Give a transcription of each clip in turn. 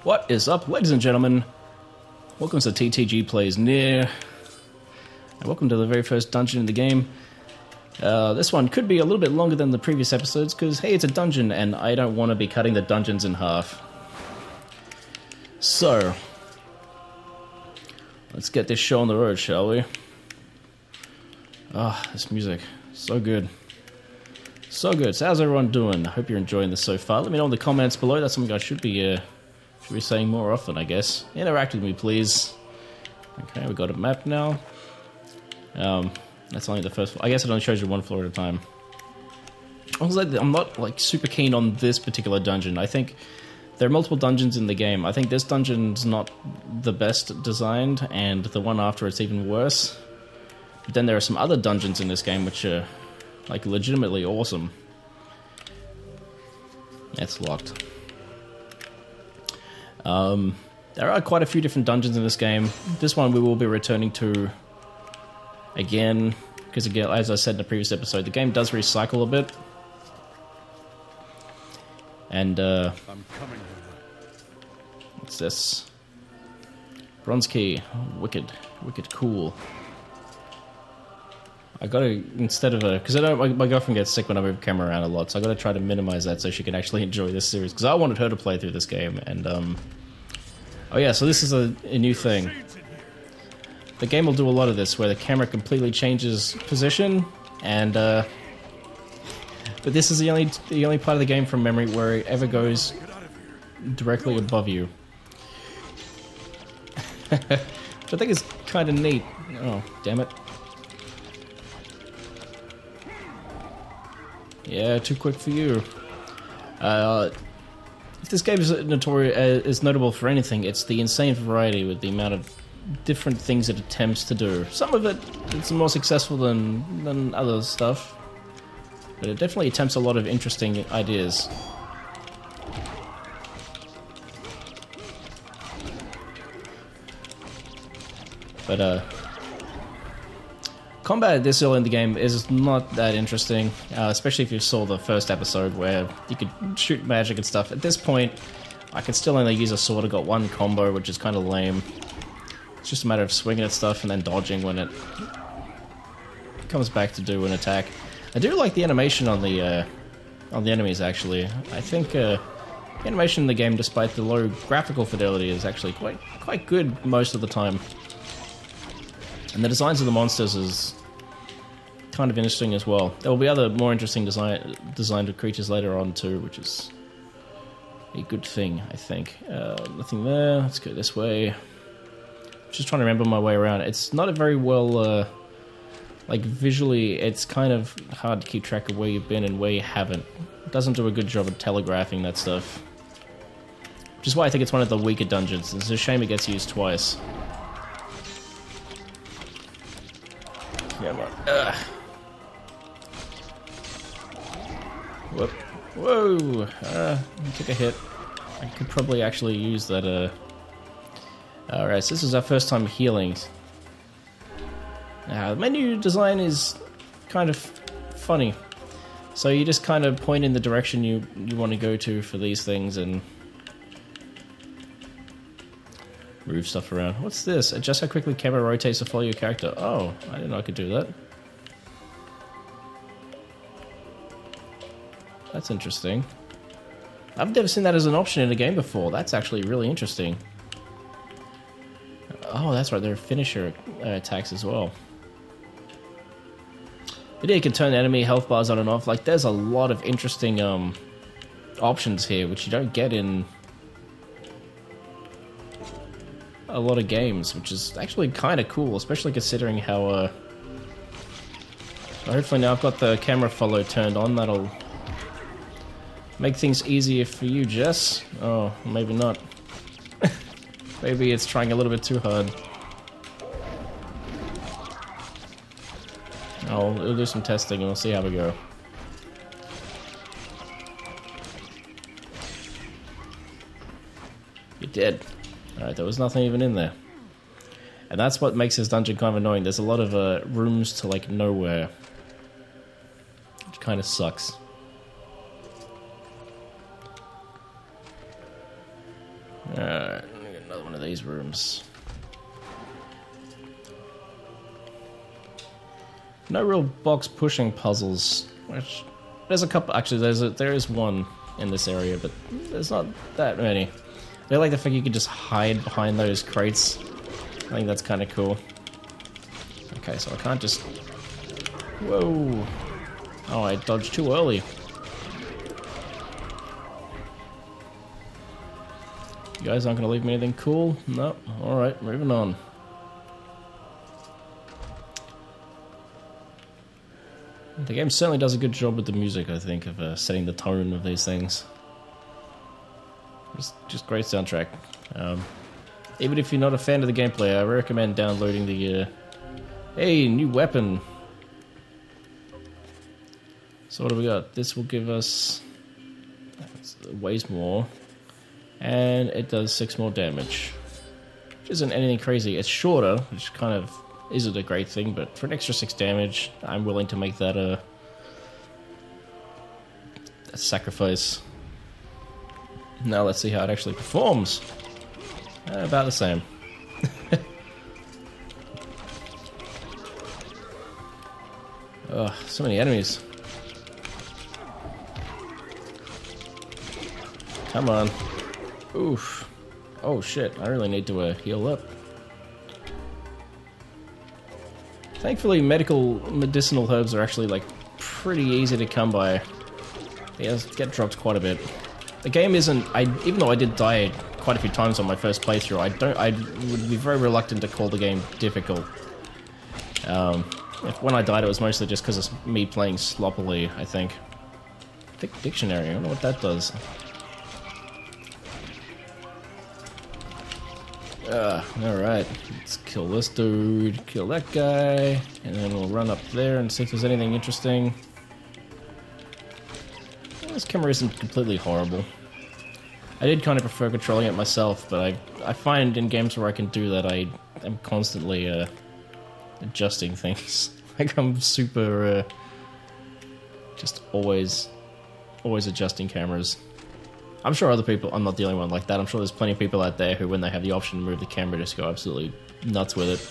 What is up, ladies and gentlemen? Welcome to TTG Plays Nier, and welcome to the very first dungeon in the game. This one could be a little bit longer than the previous episodes, because, hey, it's a dungeon, and I don't want to be cutting the dungeons in half. So, let's get this show on the road, shall we? Ah, this music, so good. So good. So how's everyone doing? I hope you're enjoying this so far. Let me know in the comments below. That's something I should be saying more often, I guess. Interact with me, please. Okay, we got a map now. That's only the first floor. I guess it only shows you one floor at a time. I'm not like super keen on this particular dungeon. I think there are multiple dungeons in the game. I think this dungeon's not the best designed, and the one after it's even worse. But then there are some other dungeons in this game which are like legitimately awesome. It's locked. There are quite a few different dungeons in this game. This one we will be returning to again, because again, as I said in the previous episode, the game does recycle a bit. And I'm coming. What's this? Bronze key. Wicked cool. I gotta, instead of because my girlfriend gets sick when I move the camera around a lot, so I gotta try to minimize that so she can actually enjoy this series, because I wanted her to play through this game, and oh yeah, so this is a new thing. The game will do a lot of this, where the camera completely changes position, and but this is the only part of the game from memory where it ever goes directly above you. Which I think is kind of neat. Oh, damn it. Yeah, too quick for you. If this game is notable for anything, it's the insane variety with the amount of different things it attempts to do. Some of it's more successful than other stuff, but it definitely attempts a lot of interesting ideas. But combat this early in the game is not that interesting, especially if you saw the first episode where you could shoot magic and stuff. At this point, I can still only use a sword. I got one combo, which is kind of lame. It's just a matter of swinging at stuff and then dodging when it comes back to do an attack. I do like the animation on the enemies, actually. I think the animation in the game, despite the low graphical fidelity, is actually quite good most of the time. And the designs of the monsters is kind of interesting as well. There will be other more interesting designed creatures later on too, which is a good thing, I think. Nothing there. Let's go this way. Just trying to remember my way around. It's not a very well, like visually, it's kind of hard to keep track of where you've been and where you haven't. It doesn't do a good job of telegraphing that stuff. Which is why I think it's one of the weaker dungeons. It's a shame it gets used twice. Come on. Ugh. Whoop. Whoa! Took a hit. I could probably actually use that, Alright, so this is our first time healing. Now, the menu design is kind of funny. So you just kind of point in the direction you want to go to for these things and move stuff around. What's this? Adjust how quickly camera rotates to follow your character. Oh, I didn't know I could do that. That's interesting. I've never seen that as an option in a game before. That's actually really interesting. Oh, that's right. There are finisher attacks as well. But yeah, you can turn enemy health bars on and off. Like, there's a lot of interesting options here, which you don't get in a lot of games, which is actually kind of cool, especially considering how hopefully now I've got the camera follow turned on. That'll make things easier for you, Jess. Oh, maybe not. Maybe it's trying a little bit too hard. Oh, we'll do some testing and we'll see how we go. You're dead. Alright, there was nothing even in there. And that's what makes this dungeon kind of annoying. There's a lot of rooms to, like, nowhere. Which kind of sucks. of these rooms. No real box pushing puzzles. Which there's a couple. Actually, there is one in this area, but there's not that many. I like the fact you can just hide behind those crates. I think that's kind of cool. Okay, so I can't just. Whoa! Oh, I dodged too early. You guys aren't gonna leave me anything cool? No. All right, moving on. The game certainly does a good job with the music, I think, of setting the tone of these things. It's just great soundtrack. Even if you're not a fan of the gameplay, I recommend downloading the... Hey, new weapon! So what do we got? This will give us... It weighs more. And it does 6 more damage. Which isn't anything crazy. It's shorter, which kind of... isn't a great thing, but for an extra 6 damage, I'm willing to make that a sacrifice. Now let's see how it actually performs. About the same. Oh, so many enemies. Come on. Oof. Oh shit, I really need to heal up. Thankfully, medicinal herbs are actually, like, pretty easy to come by. They get dropped quite a bit. The game isn't... even though I did die quite a few times on my first playthrough, I would be very reluctant to call the game difficult. When I died, it was mostly just because of me playing sloppily, I think. Dictionary, I don't know what that does. Alright, let's kill this dude, kill that guy, and then we'll run up there and see if there's anything interesting. This camera isn't completely horrible. I did kind of prefer controlling it myself, but I find in games where I can do that, I am constantly adjusting things. Like I'm super, just always adjusting cameras. I'm sure other people, I'm not the only one like that, I'm sure there's plenty of people out there who, when they have the option to move the camera, just go absolutely nuts with it.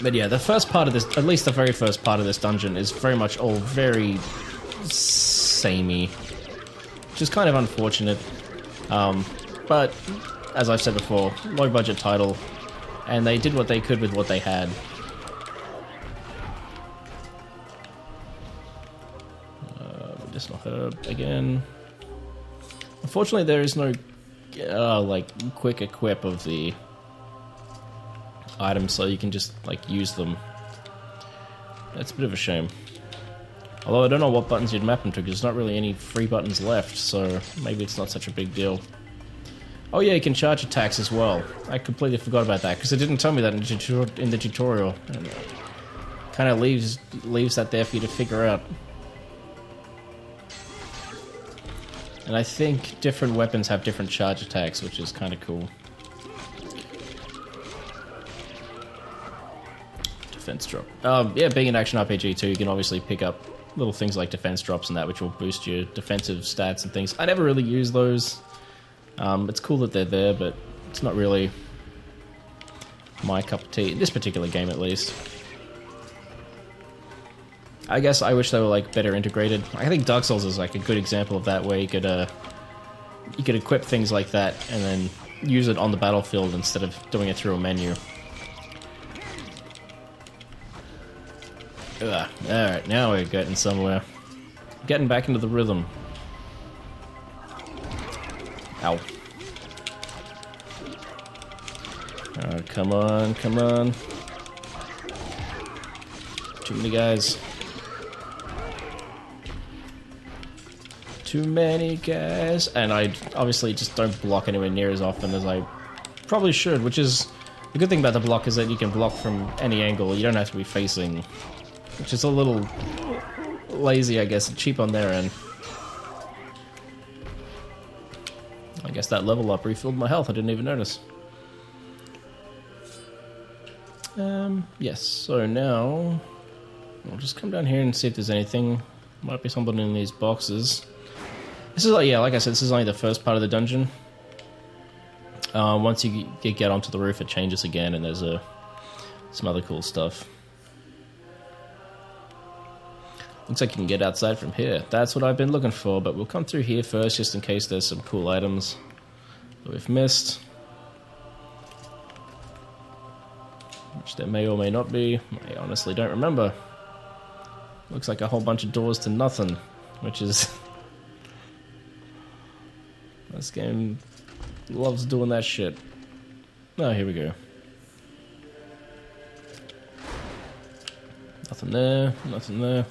But yeah, the first part of this, at least the very first part of this dungeon, is very much all very samey, which is kind of unfortunate. But, as I've said before, low budget title, and they did what they could with what they had. Medicinal herb again. Unfortunately, there is no like quick equip of the items, so you can just like use them. That's a bit of a shame. Although I don't know what buttons you'd map them to, because there's not really any free buttons left, so maybe it's not such a big deal. Oh yeah, you can charge attacks as well. I completely forgot about that, because it didn't tell me that in the tutorial. Kind of leaves that there for you to figure out. And I think different weapons have different charge attacks, which is kind of cool. Defense drop. Yeah, being an action RPG too, you can obviously pick up little things like defense drops and that, which will boost your defensive stats and things. I never really use those. It's cool that they're there, but it's not really my cup of tea. In this particular game, at least. I guess I wish they were like better integrated. I think Dark Souls is like a good example of that, where you could equip things like that and then use it on the battlefield instead of doing it through a menu. Alright, now we're getting somewhere. Getting back into the rhythm. Ow. Oh, come on, come on. Too many guys. Too many guys. And I obviously just don't block anywhere near as often as I probably should, which is... The good thing about the block is that you can block from any angle. You don't have to be facing... Which is a little lazy, I guess, cheap on their end. I guess that level up refilled my health, I didn't even notice. Yes, so now... I'll just come down here and see if there's anything. Might be something in these boxes. This is, yeah, like I said, this is only the first part of the dungeon. Once you get onto the roof, it changes again, and there's some other cool stuff. Looks like you can get outside from here. That's what I've been looking for, but we'll come through here first, just in case there's some cool items that we've missed. Which there may or may not be. I honestly don't remember. Looks like a whole bunch of doors to nothing, which is... This game loves doing that shit. Oh, here we go. Nothing there, nothing there.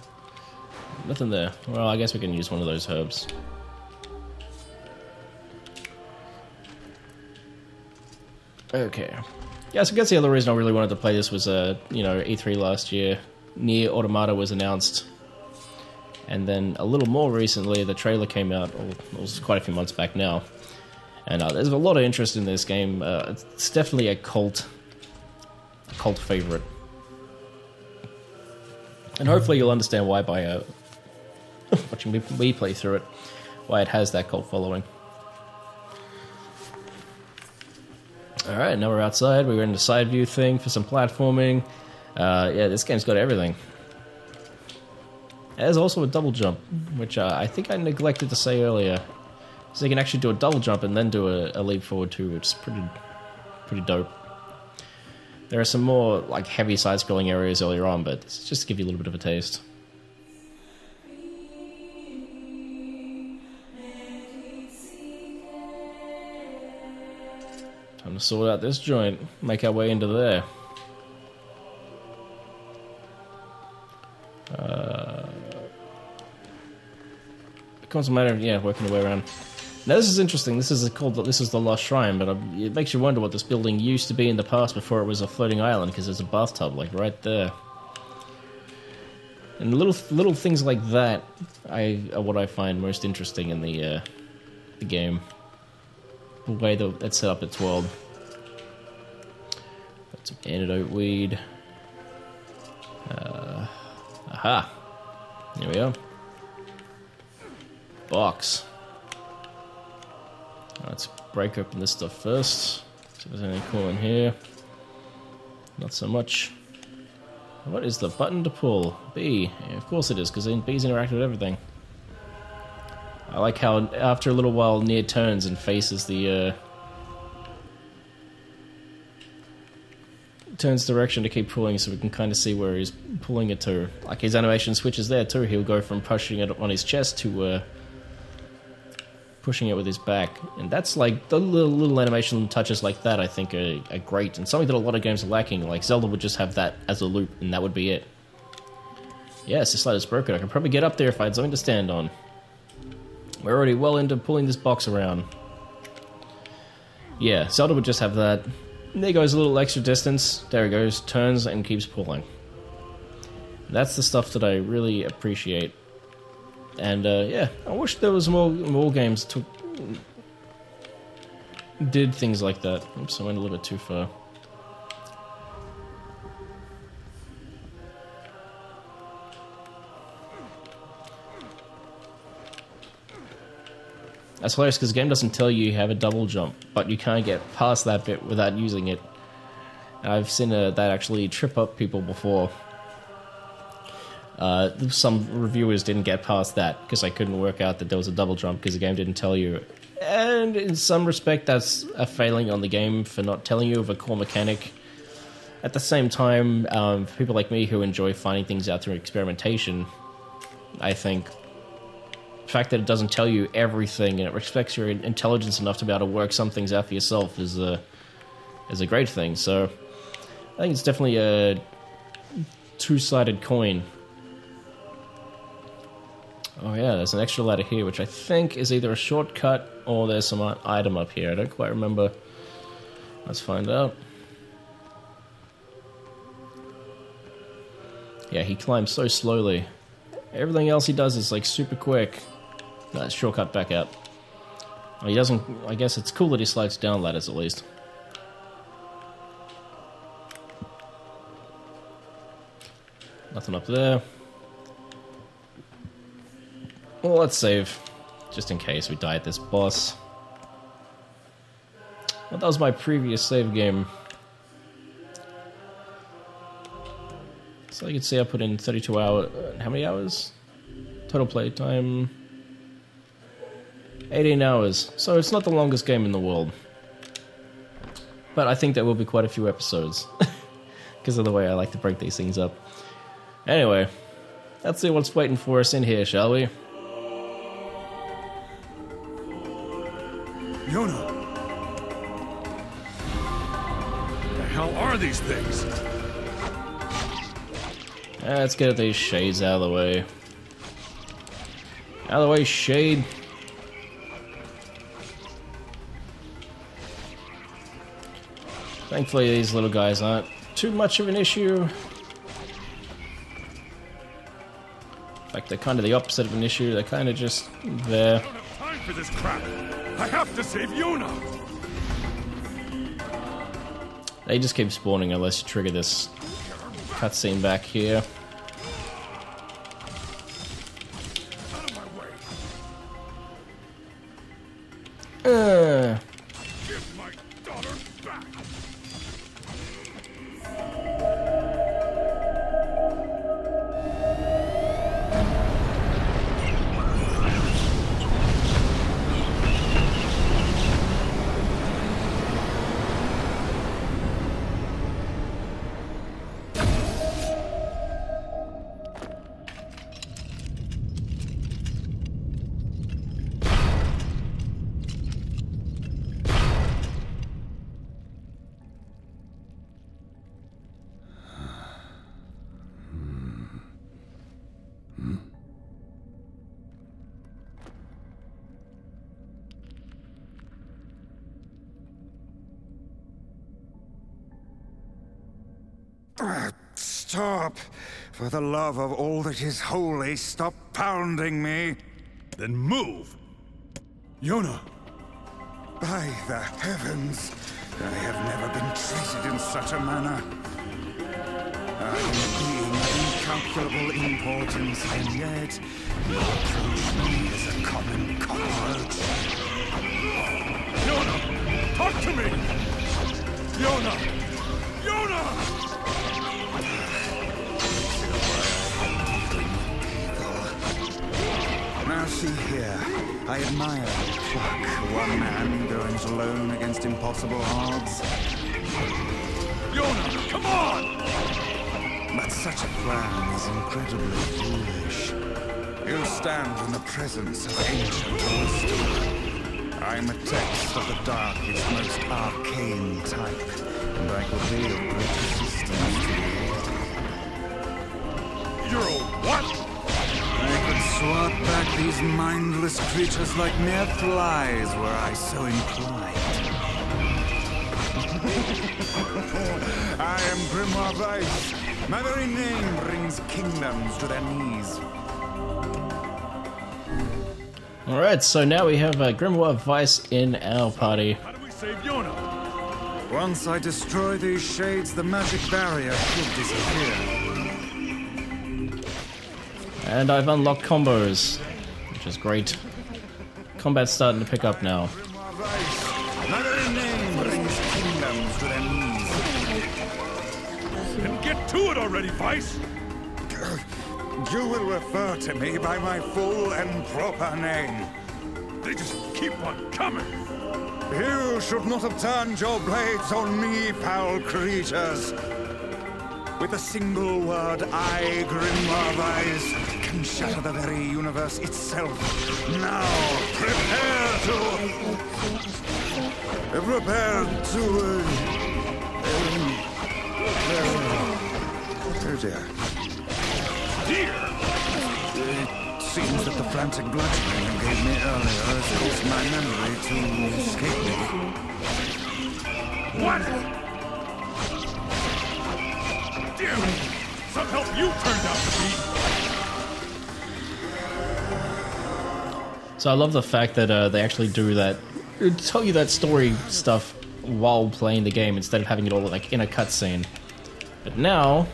Nothing there. Well, I guess we can use one of those herbs. Okay. Yeah, so I guess the other reason I really wanted to play this was, you know, E3 last year. Nier Automata was announced. And then a little more recently, the trailer came out. It was quite a few months back now. And there's a lot of interest in this game. It's definitely a cult favorite. And hopefully you'll understand why by watching me play through it, why it has that cult following. Alright, now we're outside. We were in the side view thing for some platforming. Yeah, this game's got everything. There's also a double jump, which I think I neglected to say earlier. So you can actually do a double jump and then do a leap forward too, which is pretty dope. There are some more like heavy side-scrolling areas earlier on, but it's just to give you a little bit of a taste. Time to sort out this joint, make our way into there. Becomes a matter of, yeah, working your way around. Now this is interesting. This is the Lost Shrine, but it makes you wonder what this building used to be in the past before it was a floating island, because there's a bathtub like right there. And little things like that are what I find most interesting in the game. The way that it's set up its world. Got some antidote weed. Aha! Here we are. Box. Let's break open this stuff first. See if there's anything cool in here. Not so much. What is the button to pull? B. Yeah, of course it is, because B's interact with everything. I like how after a little while Nier turns and faces the turns direction to keep pulling, so we can kind of see where he's pulling it to. Like his animation switches there too. He'll go from pushing it on his chest to pushing it with his back, and that's like the little animation touches like that. I think are great, and something that a lot of games are lacking. Like Zelda would just have that as a loop, and that would be it. Yes, this slide is broken. I could probably get up there if I had something to stand on. We're already well into pulling this box around. Yeah, Zelda would just have that. There goes a little extra distance. There he goes, turns and keeps pulling. That's the stuff that I really appreciate. And yeah, I wish there was more games did things like that. Oops, I went a little bit too far. That's hilarious because the game doesn't tell you have a double jump, but you can't get past that bit without using it. And I've seen that actually trip up people before. Some reviewers didn't get past that because I couldn't work out that there was a double jump because the game didn't tell you. And in some respect, that's a failing on the game for not telling you of a core mechanic. At the same time, for people like me who enjoy finding things out through experimentation, I think the fact that it doesn't tell you everything and it respects your intelligence enough to be able to work some things out for yourself is a great thing. So I think it's definitely a two-sided coin. Oh yeah, there's an extra ladder here, which I think is either a shortcut or there's some item up here. I don't quite remember. Let's find out. Yeah, he climbs so slowly. Everything else he does is like super quick. Let's shortcut back up. Well, he doesn't. I guess it's cool that he slides down ladders at least. Nothing up there. Well, let's save, just in case we die at this boss. Well, that was my previous save game. So you can see I put in 32 hours. How many hours? Total play time 18 hours. So it's not the longest game in the world. But I think there will be quite a few episodes. Because of the way I like to break these things up. Anyway, let's see what's waiting for us in here, shall we? Yona! The hell are these things? Let's get these shades out of the way. Out of the way, shade. Thankfully, these little guys aren't too much of an issue. In fact, they're kind of the opposite of an issue. They're kind of just there. I don't have time for this crap. I have to save Yona. They just keep spawning unless you trigger this cutscene back here. Out of my way. Give my daughter back. Stop! For the love of all that is holy, stop pounding me! Then move. Yona. By the heavens, I have never been treated in such a manner. I am a being of incalculable importance, and yet you approach me as a common cockroach. Yona! Talk to me! Yona! Yona! Now see here, I admire the pluck. One man goes alone against impossible odds. Yona, come on! But such a plan is incredibly foolish. You stand in the presence of ancient wisdom. I'm a text of the darkest, most arcane type, and I could be of great assistance to you. You're a what? I could swat back these mindless creatures like mere flies were I so inclined. I am Grimoire Weiss. My very name brings kingdoms to their knees. Alright, so now we have Grimoire Weiss in our party. How do we save Yona? Once I destroy these shades, the magic barrier should disappear. And I've unlocked combos, which is great. Combat's starting to pick up now. Grimoire Weiss. My very name brings kingdoms to their knees. Then get to it already, Weiss! You will refer to me by my full and proper name. They just keep on coming! You should not have turned your blades on me, foul creatures. With a single word, I, Grimoire Weiss, can shatter the very universe itself. Now, prepare to... Oh dear. Here! It seems that the frantic bludgeoning you gave me earlier has caused my memory to escape me. What? Damn it! Some help you turned out to be! So I love the fact that they actually do that, tell you that story stuff while playing the game instead of having it all like in a cutscene. But now,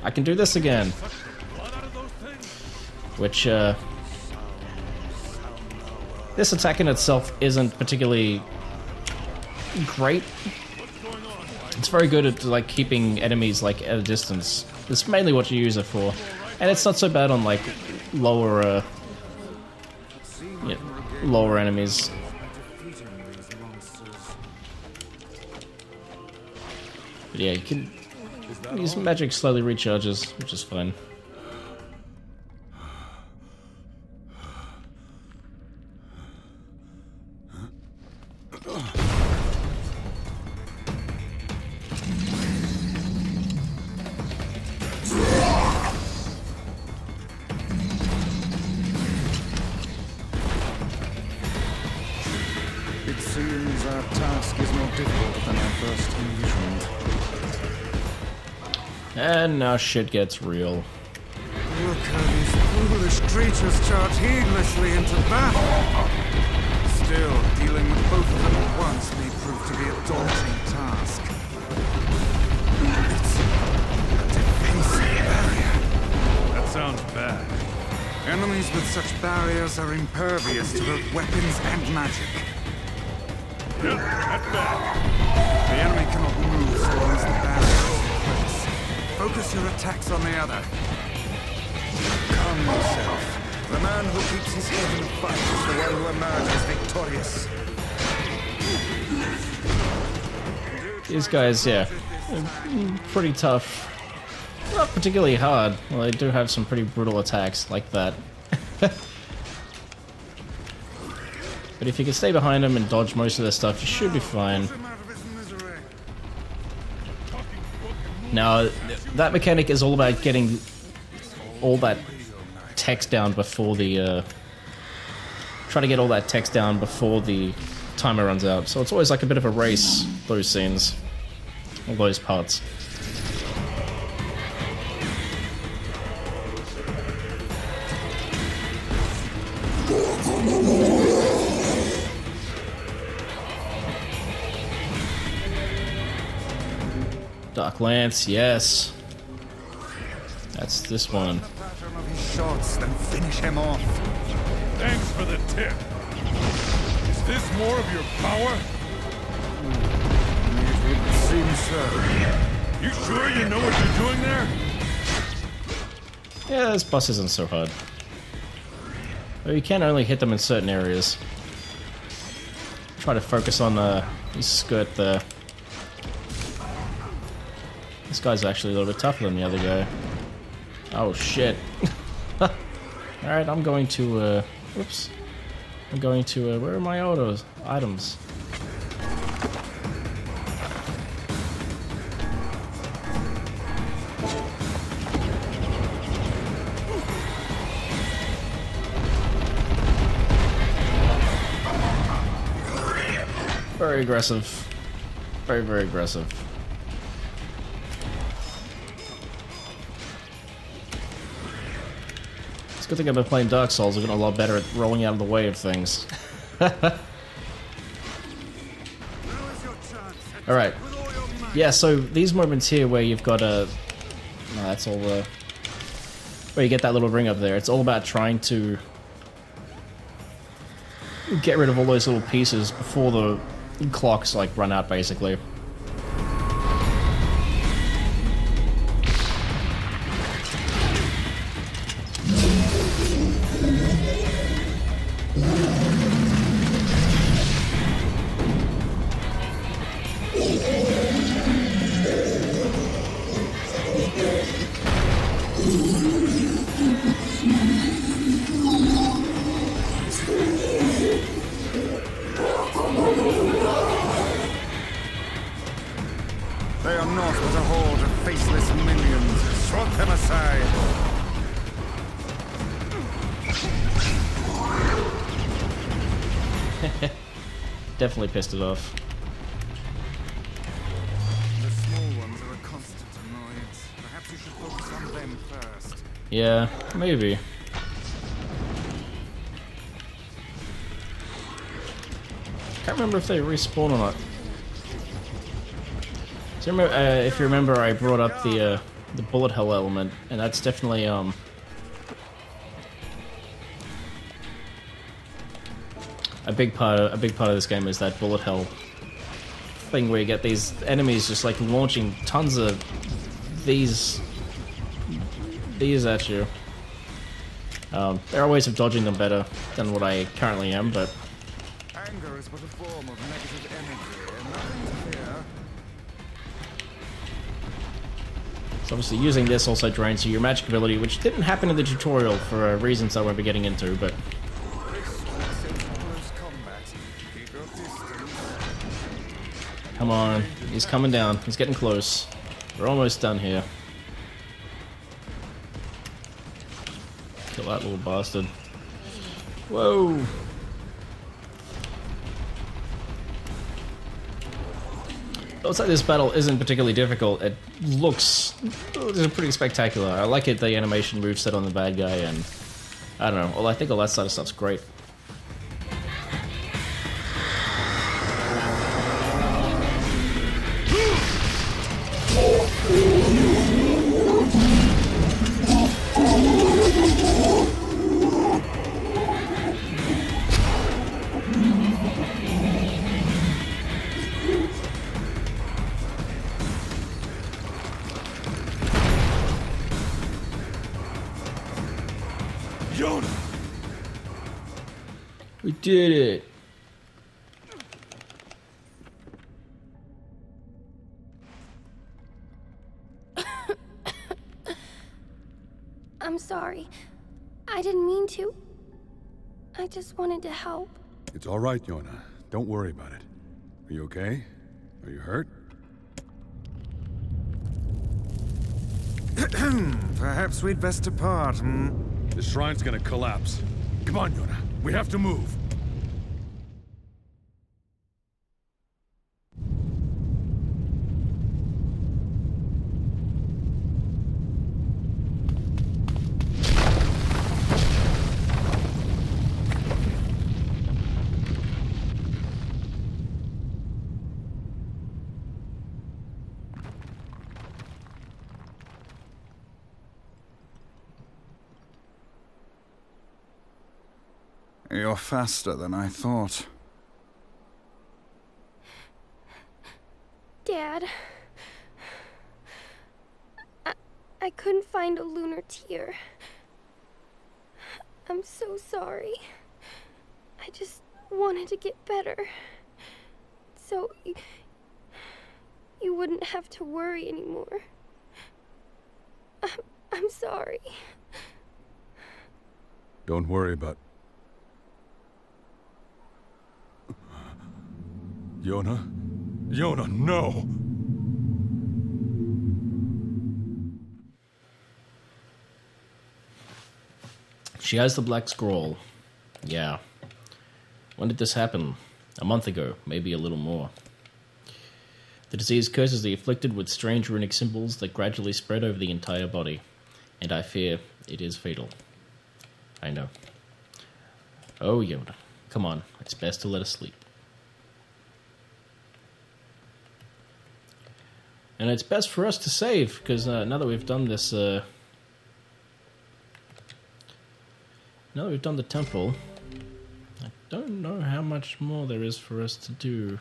I can do this again. Which, this attack in itself isn't particularly great. It's very good at like keeping enemies like at a distance. It's mainly what you use it for, and it's not so bad on like lower, lower enemies. But yeah, you can use magic slowly recharges, which is fun. It seems our task is more difficult than I first envisioned. And now shit gets real. Look how these foolish creatures charge heedlessly into battle. Still, dealing with both of them at once may prove to be a daunting task. It's a defensive barrier. That sounds bad. Enemies with such barriers are impervious to both weapons and magic. Yep, that's bad. The enemy cannot move so long as the barrier is in place. Focus your attacks on the other. Calm yourself. The man who keeps his head in the fight is the one who emerges victorious. These guys, yeah, pretty tough. Not particularly hard. Well, they do have some pretty brutal attacks like that. But if you can stay behind them and dodge most of their stuff, you should be fine. Now, that mechanic is all about getting all that text down before the... try to get all that text down before the timer runs out. So it's always like a bit of a race, those scenes. All those parts. Dark Lance, yes. That's this one. Pattern of his shots, then finish him off. Thanks for the tip. Is this more of your power? It would seem so. You sure you know what you're doing there? Yeah, this boss isn't so hard. But you can only hit them in certain areas. Try to focus on his skirt there. This guy's actually a little bit tougher than the other guy. Oh shit. Alright, I'm going to, whoops. I'm going to, where are my items? Very aggressive. Very, very aggressive. It's a good thing I've been playing Dark Souls. I've gotten a lot better at rolling out of the way of things. Alright. Yeah, so these moments here where you've got a... No, that's all the... Where you get that little ring up there. It's all about trying to get rid of all those little pieces before the clocks, like, run out, basically. They are not but a horde of faceless minions. Swat them aside. Definitely pissed it off. The small ones are a constant annoyance. Perhaps you should focus on them first. Yeah, maybe. Can't remember if they respawn or not. So remember, if you remember, I brought up the bullet hell element, and that's definitely a big part of this game is that bullet hell thing where you get these enemies just like launching tons of these at you. There are ways of dodging them better than what I currently am, but Anger is but a form of negative energy, and nothing to fear. so obviously using this also drains your magic ability, which didn't happen in the tutorial for reasons I won't be getting into, but come on, he's coming down, he's getting close. We're almost done here. Kill that little bastard. Whoa! Looks like this battle isn't particularly difficult. It looks pretty spectacular. I like it, the animation moveset on the bad guy, and I don't know. Well, I think all that sort of stuff's great. We did it! I'm sorry. I didn't mean to. I just wanted to help. It's all right, Yona. Don't worry about it. Are you okay? Are you hurt? Perhaps we'd best depart, hmm? The shrine's gonna collapse. Come on, Yona. We have to move. You're faster than I thought. Dad. I couldn't find a lunar tear. I'm so sorry. I just wanted to get better. So you wouldn't have to worry anymore. I'm sorry. Don't worry about... Yona? Yona, no! She has the Black Scroll. Yeah. When did this happen? A month ago, maybe a little more. The disease curses the afflicted with strange runic symbols that gradually spread over the entire body. And I fear it is fatal. I know. Oh, Yoda. Come on, it's best to let us sleep. And it's best for us to save, because now that we've done this, now that we've done the temple, I don't know how much more there is for us to do.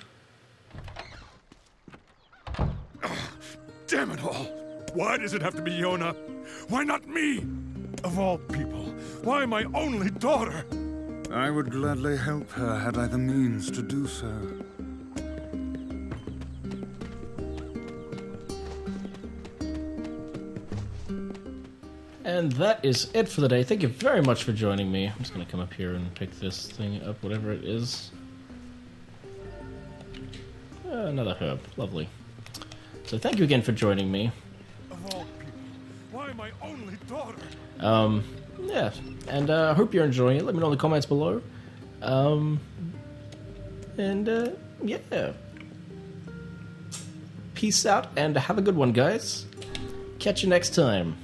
Damn it all! Why does it have to be Yona? Why not me? Of all people, why my only daughter? I would gladly help her had I the means to do so. And that is it for the day. Thank you very much for joining me. I'm just going to come up here and pick this thing up, whatever it is. Another herb. Lovely. So thank you again for joining me. Of all people, why my only daughter? Yeah. And I hope you're enjoying it. Let me know in the comments below. Yeah. Peace out and have a good one, guys. Catch you next time.